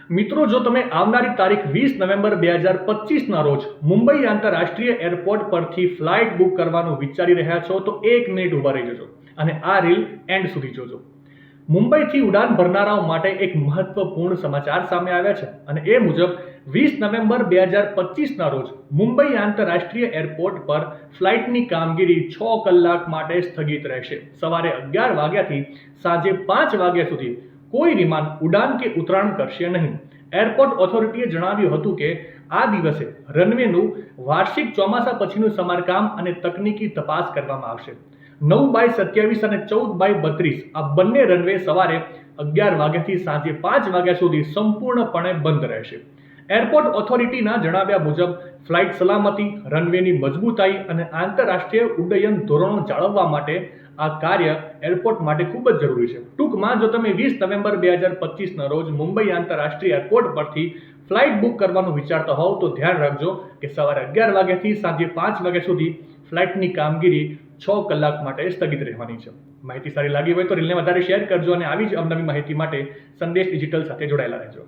મિત્રો, જો તમે આવનારી તારીખ 20 નવેમ્બર 2025ના રોજ મુંબઈ આંતરરાષ્ટ્રીય એરપોર્ટ પરથી ફ્લાઇટ બુક કરવાનું વિચારી રહ્યા છો તો 1 મિનિટ ઊભા રહી જજો અને આ રીલ એન્ડ સુધી જોજો. મુંબઈથી ઉડાન ભરનારાઓ માટે એક મહત્વપૂર્ણ સમાચાર સામે આવ્યા છે અને એ મુજબ 20 નવેમ્બર 2025ના રોજ મુંબઈ આંતરરાષ્ટ્રીય એરપોર્ટ પર ફ્લાઇટની કામગીરી 6 કલાક માટે સ્થગિત રહેશે. સવારે 11 વાગ્યાથી સાંજે 5 વાગ્યા સુધી કોઈ વિમાન ઉડાન કે ઉતરાણ કરશે નહીં. એરપોર્ટ ઓથોરિટીએ જણાવ્યું હતું કે આ દિવસે રનવેનું વાર્ષિક ચોમાસા પછીનું સમારકામ અને તકનીકી તપાસ કરવામાં આવશે. 9/27 અને 14/32 આ બંને રનવે સવારે 11 વાગ્યાથી સાંજે 5 વાગ્યા સુધી સંપૂર્ણપણે બંધ રહેશે. એરપોર્ટ ઓથોરિટીના જણાવ્યા મુજબ ફ્લાઇટ સલામતી, રનવેની મજબૂતાઈ અને આંતરરાષ્ટ્રીય ઉડ્ડયન ધોરણો જાળવવા માટે આ કાર્ય એરપોર્ટ માટે ખૂબ જ જરૂરી છે. ટૂંકમાં, જો તમે 20 નવેમ્બર 2025ના રોજ મુંબઈ આંતરરાષ્ટ્રીય એરપોર્ટ પરથી ફ્લાઇટ બુક કરવાનું વિચારતા હોવ તો ધ્યાન રાખજો કે સવારે 11 વાગ્યાથી સાંજે 5 વાગ્યા સુધી ફ્લાઇટની કામગીરી 6 કલાક માટે સ્થગિત રહેવાની છે. માહિતી સારી લાગી હોય તો રીલને વધારે શેર કરજો અને આવી જ અવનવી માહિતી માટે સંદેશ ડિજિટલ સાથે જોડાયેલા રહેજો.